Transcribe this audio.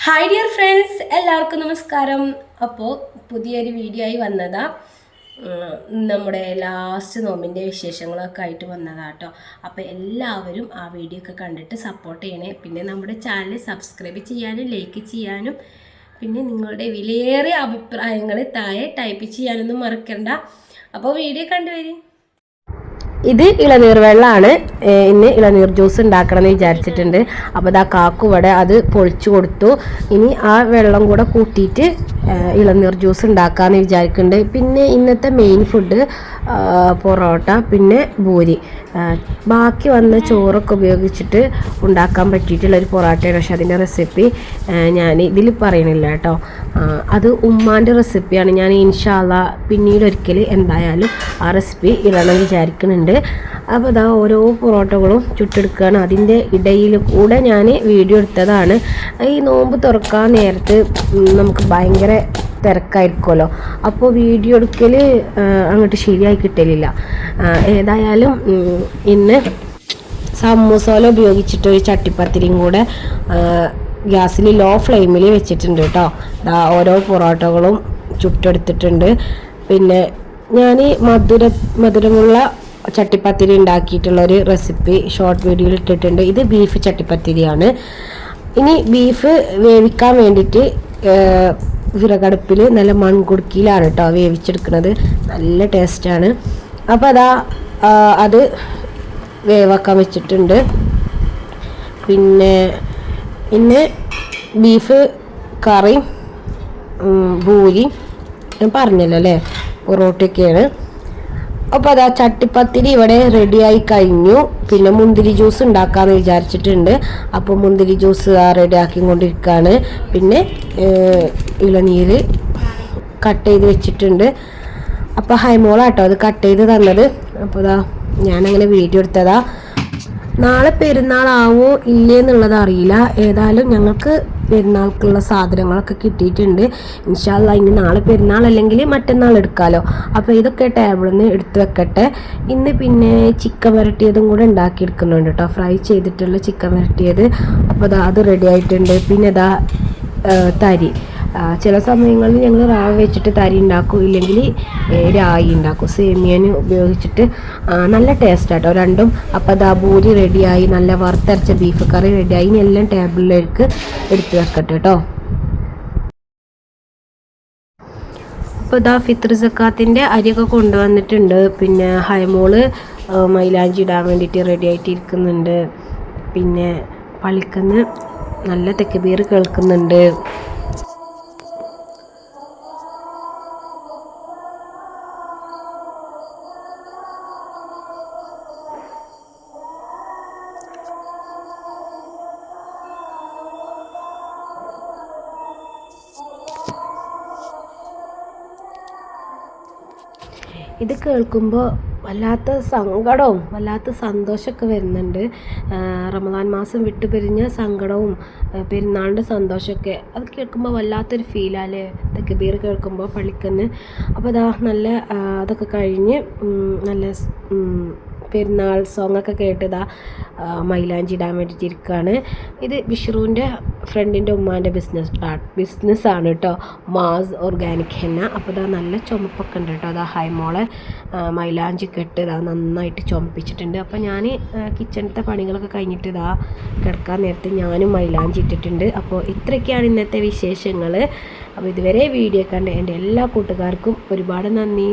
Hi dear friends, എല്ലാവർക്കും നമസ്കാരം. അപ്പോൾ പുതിയൊരു വീഡിയോ ആയി വന്നതാ. നമ്മുടെ ലാസ്റ്റ് നോമ്പിൻ്റെ വിശേഷങ്ങളൊക്കെ ആയിട്ട് വന്നതാട്ടോ. അപ്പോൾ എല്ലാവരും ആ വീഡിയോ ഒക്കെ കണ്ടിട്ട് സപ്പോർട്ട് ചെയ്യണേ. പിന്നെ നമ്മുടെ ചാനൽ സബ്സ്ക്രൈബ് ചെയ്യാനും ലൈക്ക് ചെയ്യാനും പിന്നെ നിങ്ങളുടെ വിലയേറിയ അഭിപ്രായങ്ങൾ താഴെ ടൈപ്പ് ചെയ്യാനൊന്നും മറക്കണ്ട. അപ്പോൾ വീഡിയോ കണ്ടുവരി. ഇത് ഇളനീർ വെള്ളമാണ്. ഇന്ന് ഇളനീർ ജ്യൂസ് ഉണ്ടാക്കണം എന്ന് വിചാരിച്ചിട്ടുണ്ട്. അപ്പോൾ ഇതാ കാക്കു ഇവിടെ അത് പൊളിച്ചു കൊടുത്തു. ഇനി ആ വെള്ളം കൂടെ കൂട്ടിയിട്ട് ഇളനീർ ജ്യൂസ് ഉണ്ടാക്കാമെന്ന് വിചാരിക്കുന്നുണ്ട്. പിന്നെ ഇന്നത്തെ മെയിൻ ഫുഡ് പൊറോട്ട, പിന്നെ പൂരി. ബാക്കി വന്ന ചോറൊക്കെ ഉപയോഗിച്ചിട്ട് ഉണ്ടാക്കാൻ പറ്റിയിട്ടുള്ളൊരു പൊറോട്ടയാണ്. പക്ഷെ അതിൻ്റെ റെസിപ്പി ഞാൻ ഇതിൽ പറയണില്ല കേട്ടോ. അത് ഉമ്മാൻ്റെ റെസിപ്പിയാണ്. ഞാൻ ഇൻഷാ അള്ളാ പിന്നീട് ഒരിക്കൽ എന്തായാലും ആ റെസിപ്പി ഇടണം വിചാരിക്കുന്നുണ്ട്. അപ്പോൾ ഇതാ ഓരോ പൊറോട്ടകളും ചുട്ടെടുക്കുകയാണ്. അതിൻ്റെ ഇടയിൽ കൂടെ ഞാൻ വീഡിയോ എടുത്തതാണ്. ഈ നോമ്പ് തുറക്കാൻ നേരത്ത് നമുക്ക് ഭയങ്കര തിരക്കായിരിക്കുമല്ലോ, അപ്പോൾ വീഡിയോ എടുക്കൽ അങ്ങോട്ട് ശരിയായി കിട്ടലില്ല. ഏതായാലും ഇന്ന് സമൂസോല ഉപയോഗിച്ചിട്ടൊരു ചട്ടിപ്പത്തിരിയും കൂടെ ഗ്യാസിൽ ലോ ഫ്ലെയിമിൽ വെച്ചിട്ടുണ്ട് കേട്ടോ. ഓരോ പൊറോട്ടകളും ചുട്ടെടുത്തിട്ടുണ്ട്. പിന്നെ ഞാൻ മധുരമുള്ള ചട്ടിപ്പത്തിരി ഉണ്ടാക്കിയിട്ടുള്ളൊരു റെസിപ്പി ഷോർട്ട് വീഡിയോയിൽ ഇട്ടിട്ടുണ്ട്. ഇത് ബീഫ് ചട്ടിപ്പത്തിരിയാണ്. ഇനി ബീഫ് വേവിക്കാൻ വേണ്ടിയിട്ട് വിറകടുപ്പിൽ നല്ല മൺകുടുക്കിയിലാണ് കേട്ടോ വേവിച്ചെടുക്കുന്നത്. നല്ല ടേസ്റ്റാണ്. അപ്പോൾ അത് വേവാക്കാൻ വെച്ചിട്ടുണ്ട്. പിന്നെ ബീഫ് കറി, പൂരി ഞാൻ പറഞ്ഞല്ലോ അല്ലേ, പൊറോട്ടയൊക്കെയാണ്. അപ്പോൾ ചട്ടിപ്പത്തിരി ഇവിടെ റെഡിയായി കഴിഞ്ഞു. പിന്നെ മുന്തിരി ജ്യൂസ് ഉണ്ടാക്കാമെന്ന് വിചാരിച്ചിട്ടുണ്ട്. അപ്പോൾ മുന്തിരി ജ്യൂസ് റെഡിയാക്കിക്കൊണ്ടിരിക്കുകയാണ്. പിന്നെ ഇളനീര് കട്ട് ചെയ്ത് വെച്ചിട്ടുണ്ട്. അപ്പോൾ ഹൈമോളാട്ടോ അത് കട്ട് ചെയ്ത് തന്നത്. അപ്പോൾ ഞാനങ്ങനെ വീഡിയോ എടുത്തതാ. നാളെ പെരുന്നാളാവോ ഇല്ലേ എന്നുള്ളത് അറിയില്ല. ഏതായാലും ഞങ്ങൾക്ക് പെരുന്നാൾക്കുള്ള സാധനങ്ങളൊക്കെ കിട്ടിയിട്ടുണ്ട്. ഇൻഷാ അല്ലാ ഇനി നാളെ പെരുന്നാൾ അല്ലെങ്കിൽ മറ്റന്നാൾ എടുക്കാമല്ലോ. അപ്പോൾ ഇതൊക്കെ ടേബിളിൽ നിന്ന് എടുത്ത് വെക്കട്ടെ. ഇന്ന് പിന്നെ ചിക്കൻ വരട്ടിയതും കൂടെ ഉണ്ടാക്കിയെടുക്കുന്നുണ്ട് കേട്ടോ, ഫ്രൈ ചെയ്തിട്ടുള്ള ചിക്കൻ വരട്ടിയത്. അപ്പോൾ അത് റെഡി ആയിട്ടുണ്ട്. പിന്നെ തരി, ചില സമയങ്ങളിൽ ഞങ്ങൾ റാവ് വെച്ചിട്ട് തരി ഉണ്ടാക്കും, ഇല്ലെങ്കിൽ രായി ഉണ്ടാക്കും, സേമിയന് ഉപയോഗിച്ചിട്ട്. നല്ല ടേസ്റ്റ് ആട്ടോ രണ്ടും. അപ്പോൾ പൂരി റെഡിയായി, നല്ല വറുത്തരച്ച ബീഫ് കറി റെഡിയായി. ഇനി എല്ലാം ടേബിളിലേക്ക് എടുത്ത് വെക്കട്ടെ കേട്ടോ. അപ്പോൾ ഫിത്ർ സക്കാത്തിൻ്റെ അരിയൊക്കെ കൊണ്ടുവന്നിട്ടുണ്ട്. പിന്നെ ഹൈമോള് മൈലാഞ്ചി ഇടാൻ വേണ്ടിയിട്ട് റെഡി ആയിട്ടിരിക്കുന്നുണ്ട്. പിന്നെ പള്ളിക്കന്ന് നല്ല തെക്കുബീർ കേൾക്കുന്നുണ്ട്. ഇത് കേൾക്കുമ്പോൾ വല്ലാത്ത സങ്കടവും വല്ലാത്ത സന്തോഷമൊക്കെ വരുന്നുണ്ട്. റമദാൻ മാസം വിട്ടു പിരിഞ്ഞ സങ്കടവും പെരുന്നാളിൻ്റെ സന്തോഷമൊക്കെ അത് കേൾക്കുമ്പോൾ വല്ലാത്തൊരു ഫീലാല്ലേ തക്ബീർ കേൾക്കുമ്പോൾ പള്ളിക്കന്ന്. അപ്പോൾ നല്ല അതൊക്കെ കഴിഞ്ഞ് നല്ല പെരുന്നാൾ സോങ്ങൊക്കെ കേട്ട് മൈലാഞ്ചി ഇടാൻ വേണ്ടിയിട്ടിരിക്കുകയാണ്. ഇത് ബിഷ്റുവിൻ്റെ ഫ്രണ്ടിൻ്റെ ഉമ്മാൻ്റെ ബിസിനസ്സാണ് കേട്ടോ, മാസ് ഓർഗാനിക് ഹെന്ന. അപ്പോൾ നല്ല ചുമപ്പൊക്കെ ഉണ്ട് കേട്ടോ. ഹൈമോളെ മൈലാഞ്ചി കെട്ട് നന്നായിട്ട് ചുമപ്പിച്ചിട്ടുണ്ട്. അപ്പോൾ ഞാൻ കിച്ചണിലത്തെ പണികളൊക്കെ കഴിഞ്ഞിട്ട് കിടക്കാൻ നേരത്തെ ഞാനും മൈലാഞ്ചി ഇട്ടിട്ടുണ്ട്. അപ്പോൾ ഇത്രയൊക്കെയാണ് ഇന്നത്തെ വിശേഷങ്ങൾ. അപ്പോൾ ഇതുവരെ വീഡിയോ കണ്ട എൻ്റെ എല്ലാ കൂട്ടുകാർക്കും ഒരുപാട് നന്ദി.